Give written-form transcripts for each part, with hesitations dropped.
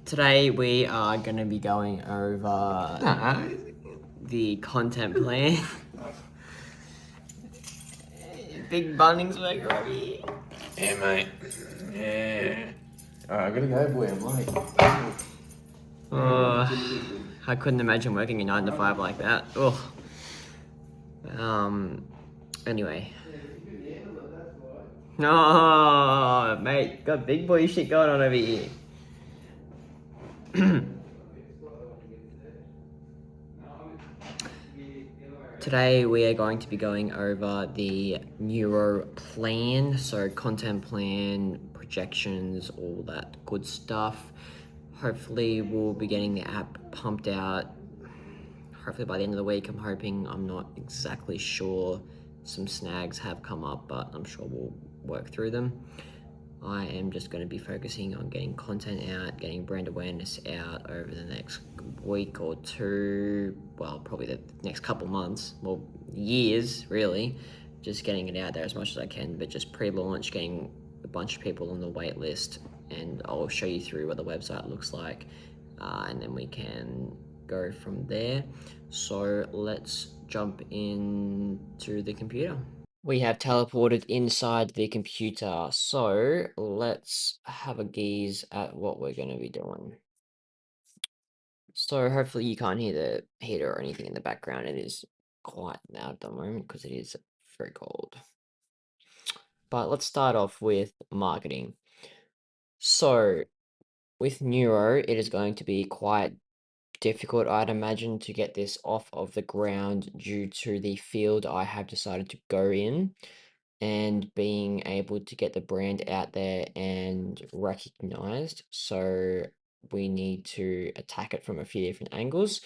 Today we are going to be going over the content plan. Big Bunnings work already. Yeah, mate. Yeah. Alright, I gotta go, boy. I'm late. I couldn't imagine working a 9 to 5 like that. Ugh. Anyway. No, mate, got big boy shit going on over here. Today we are going to be going over the Nureo plan, so content plan, projections, all that good stuff. Hopefully we'll be getting the app pumped out. Hopefully by the end of the week, I'm hoping. I'm not exactly sure. Some snags have come up, but I'm sure we'll work through them. I am just going to be focusing on getting content out, getting brand awareness out over the next week or two, well, probably the next couple months, well, years, really, just getting it out there as much as I can, but just pre-launch, getting a bunch of people on the wait list, and I'll show you through what the website looks like, and then we can go from there. So let's jump into the computer. We have teleported inside the computer, so let's have a gaze at what we're going to be doing. So hopefully you can't hear the heater or anything in the background. It is quite loud at the moment because it is very cold. But let's start off with marketing. So with Nureo, it is going to be quite difficult, I'd imagine, to get this off of the ground due to the field I have decided to go in, and being able to get the brand out there and recognized. So we need to attack it from a few different angles.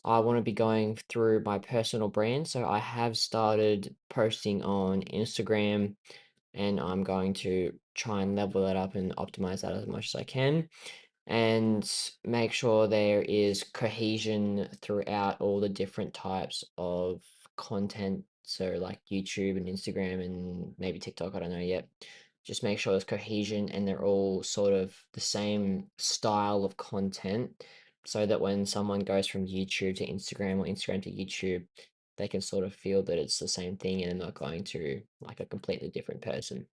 I want to be going through my personal brand. So I have started posting on Instagram, and I'm going to try and level that up and optimize that as much as I can, and make sure there is cohesion throughout all the different types of content. So like YouTube and Instagram and maybe TikTok, I don't know yet. Just make sure there's cohesion and they're all sort of the same style of content, so that when someone goes from YouTube to Instagram or Instagram to YouTube, they can sort of feel that it's the same thing and they're not going to like a completely different person.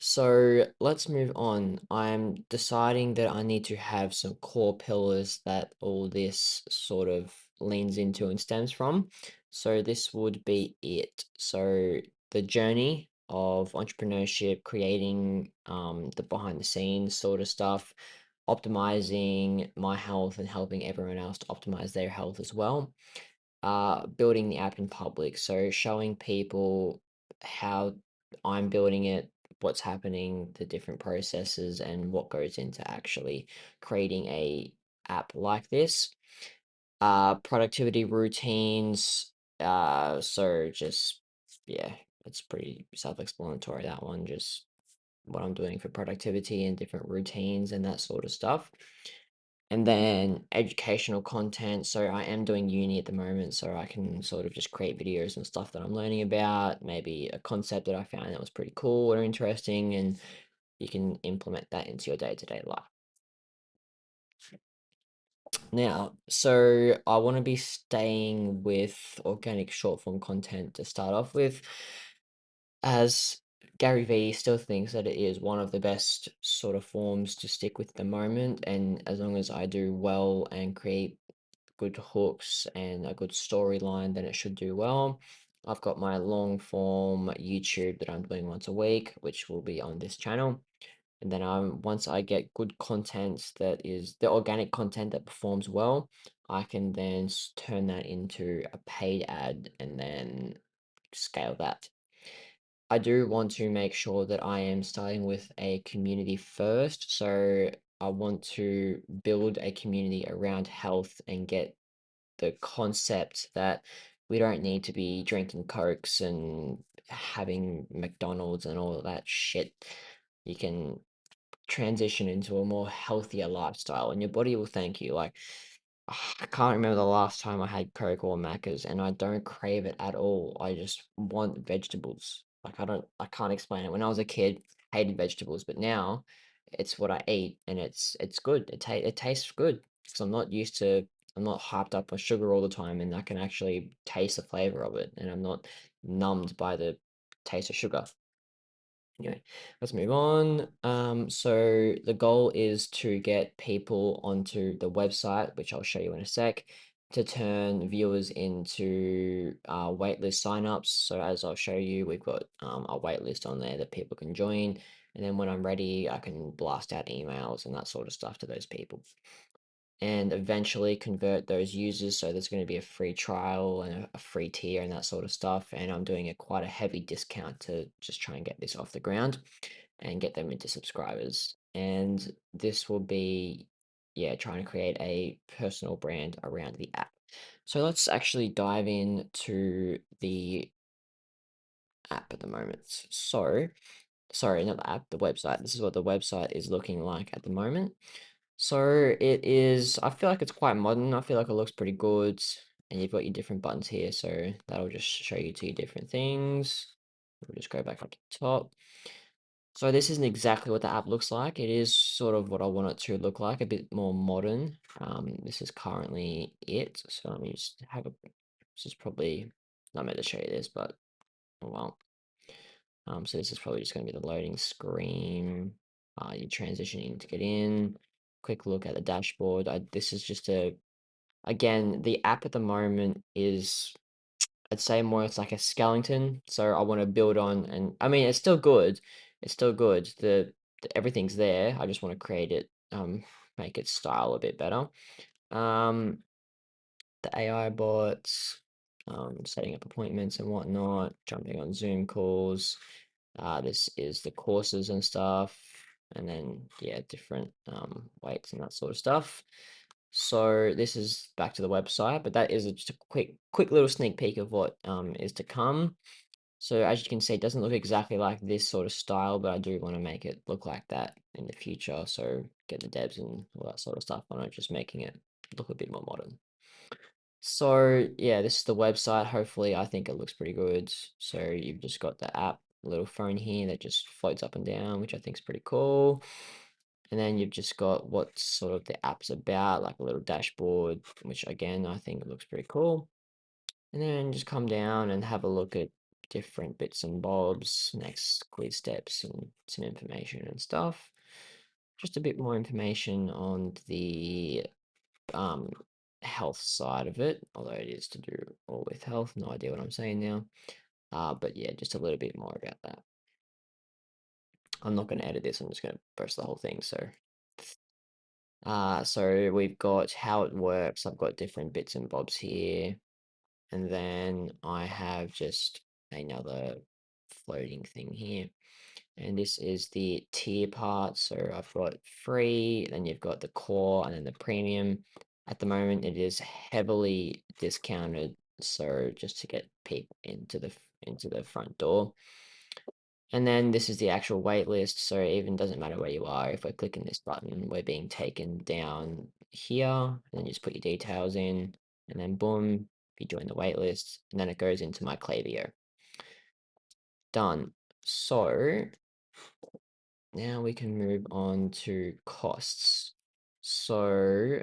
So let's move on. I'm deciding that I need to have some core pillars that all this sort of leans into and stems from. So this would be it. So the journey of entrepreneurship, creating the behind the scenes sort of stuff, optimizing my health and helping everyone else to optimize their health as well. Building the app in public, so showing people how I'm building it, what's happening, the different processes, and what goes into actually creating a app like this. Productivity routines. So just yeah, it's pretty self-explanatory, that one. Just what I'm doing for productivity and different routines and that sort of stuff. And then educational content. So I am doing uni at the moment, so I can sort of just create videos and stuff that I'm learning about, maybe a concept that I found that was pretty cool or interesting, and you can implement that into your day-to-day life. Now, so I want to be staying with organic short form content to start off with, as Gary Vee still thinks that it is one of the best sort of forms to stick with at the moment. And as long as I do well and create good hooks and a good storyline, then it should do well. I've got my long form YouTube that I'm doing once a week, which will be on this channel. And then once I get good content, that is the organic content that performs well, I can then turn that into a paid ad and then scale that. I do want to make sure that I am starting with a community first. So I want to build a community around health and get the concept that we don't need to be drinking Cokes and having McDonald's and all of that shit. You can transition into a more healthier lifestyle and your body will thank you. Like, I can't remember the last time I had Coke or Macca's, and I don't crave it at all. I just want vegetables. Like, I can't explain it. When I was a kid, hated vegetables, but now it's what I eat, and it's good. It tastes good because I'm not hyped up on sugar all the time, and I can actually taste the flavor of it, and I'm not numbed by the taste of sugar. Anyway, let's move on. So the goal is to get people onto the website, which I'll show you in a sec, to turn viewers into waitlist signups. So as I'll show you, we've got a waitlist on there that people can join. And then when I'm ready, I can blast out emails and that sort of stuff to those people and eventually convert those users. So there's going to be a free trial and a free tier and that sort of stuff. And I'm doing quite a heavy discount to just try and get this off the ground and get them into subscribers. And this will be, yeah, trying to create a personal brand around the app. So let's actually dive into the app at the moment. So, sorry, not the app, the website. This is what the website is looking like at the moment. So it is, I feel like it's quite modern. I feel like it looks pretty good. And you've got your different buttons here. So that'll just show you two different things. We'll just go back up to the top. So this isn't exactly what the app looks like. It is sort of what I want it to look like, a bit more modern. This is currently it. So let me just have a, this is probably not meant to show you this, but oh well. So this is probably just going to be the loading screen. You're transitioning to get in. Quick look at the dashboard. This is just a, again, the app at the moment is, I'd say more it's like a skeleton. So I want to build on, and I mean, it's still good. It's still good. Everything's there. I just want to create it, make its style a bit better. Um, the AI bots, setting up appointments and whatnot, jumping on Zoom calls. This is the courses and stuff, and then yeah, different weights and that sort of stuff. So this is back to the website, but that is just a quick little sneak peek of what is to come. So as you can see, it doesn't look exactly like this sort of style, but I do want to make it look like that in the future. So get the devs and all that sort of stuff on it, just making it look a bit more modern. So yeah, this is the website. Hopefully, I think it looks pretty good. So you've just got the app, little phone here that just floats up and down, which I think is pretty cool. And then you've just got what sort of the app's about, like a little dashboard, which again, I think it looks pretty cool. And then just come down and have a look at different bits and bobs, next quiz steps and some information and stuff. Just a bit more information on the um, health side of it, although it is to do all with health. No idea what I'm saying now. But yeah, just a little bit more about that. I'm not going to edit this. I'm just going to post the whole thing. So we've got how it works. I've got different bits and bobs here, and then I have just another floating thing here. And this is the tier part. So I've got free, then you've got the core, and then the premium. At the moment, it is heavily discounted, so just to get people into the front door. And then this is the actual wait list. So it even doesn't matter where you are. If we're clicking this button, we're being taken down here. And then you just put your details in, and then boom, you join the wait list, and then it goes into my Klaviyo. Done. So now we can move on to costs. So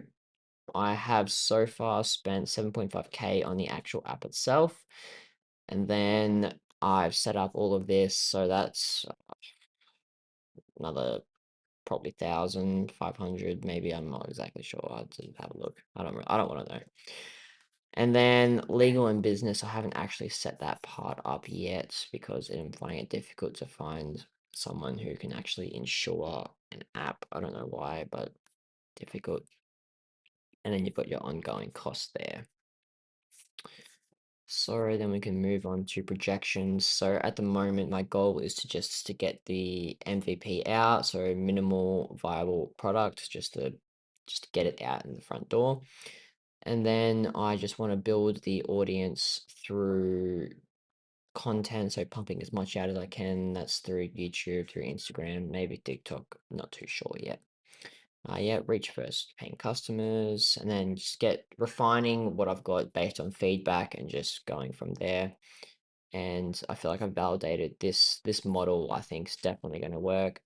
I have so far spent 7.5K on the actual app itself. And then I've set up all of this. So that's another probably 1,500, maybe. I'm not exactly sure. I have to have a look. I don't want to know. And then legal and business, I haven't actually set that part up yet because I'm finding it difficult to find someone who can actually insure an app. I don't know why, but difficult. And then you've got your ongoing costs there. So then we can move on to projections. So at the moment, my goal is to get the MVP out, so minimal viable product, just to get it out in the front door. And then I just want to build the audience through content, so pumping as much out as I can. That's through YouTube, through Instagram, maybe TikTok, not too sure yet. Yeah, reach first paying customers, and then just get refining what I've got based on feedback and just going from there. And I feel like I've validated this model. I think is definitely going to work.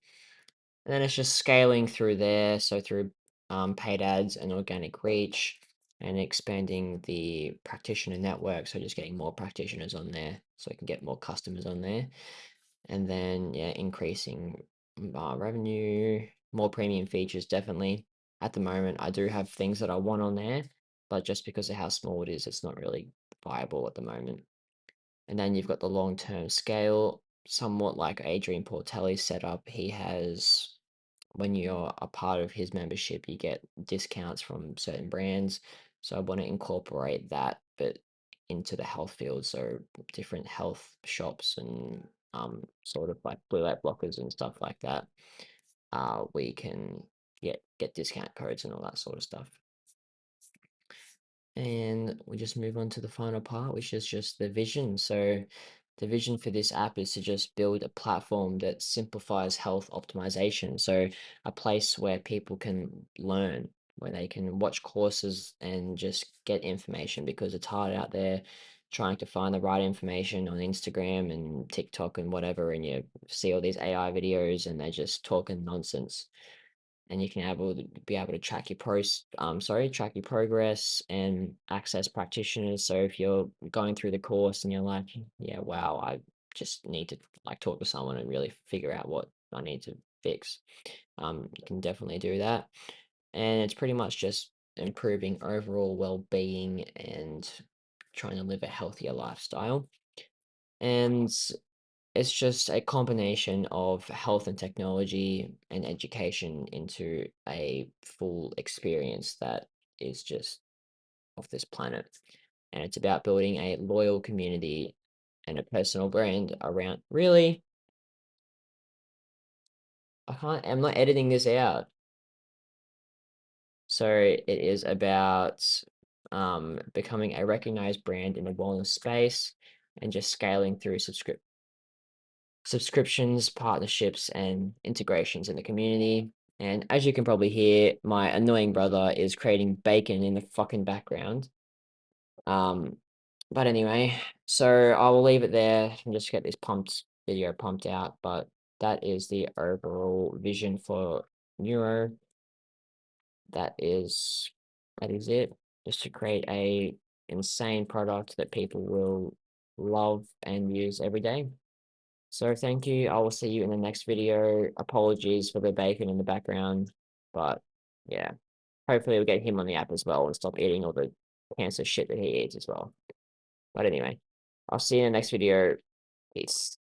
And then it's just scaling through there, so through paid ads and organic reach, and expanding the practitioner network. So just getting more practitioners on there, so we can get more customers on there, and then yeah, increasing revenue, more premium features. Definitely, at the moment, I do have things that I want on there, but just because of how small it is, it's not really viable at the moment. And then you've got the long-term scale, somewhat like Adrian Portelli's setup. He has, when you're a part of his membership, you get discounts from certain brands. So I want to incorporate that, but into the health field. So different health shops and sort of like blue light blockers and stuff like that. We can get discount codes and all that sort of stuff. And we just move on to the final part, which is just the vision. So the vision for this app is to just build a platform that simplifies health optimization. So a place where people can learn, where they can watch courses and just get information, because it's hard out there trying to find the right information on Instagram and TikTok and whatever, and you see all these AI videos and they're just talking nonsense, and you can be able to track your progress and access practitioners. So if you're going through the course and you're like, yeah, wow, I just need to like talk to someone and really figure out what I need to fix, you can definitely do that. And it's pretty much just improving overall well-being and trying to live a healthier lifestyle. And it's just a combination of health and technology and education into a full experience that is just off this planet. And it's about building a loyal community and a personal brand around. Really? I'm not editing this out. So it is about becoming a recognized brand in the wellness space and just scaling through subscriptions, partnerships, and integrations in the community. And as you can probably hear, my annoying brother is creating bacon in the fucking background. Um, but anyway, so I will leave it there and just get this pumped video pumped out. But that is the overall vision for Neuro. That is that is it. Just to create a insane product that people will love and use every day. So thank you. I will see you in the next video. Apologies for the bacon in the background, but yeah, hopefully we'll get him on the app as well and stop eating all the cancer shit that he eats as well. But anyway, I'll see you in the next video. Peace.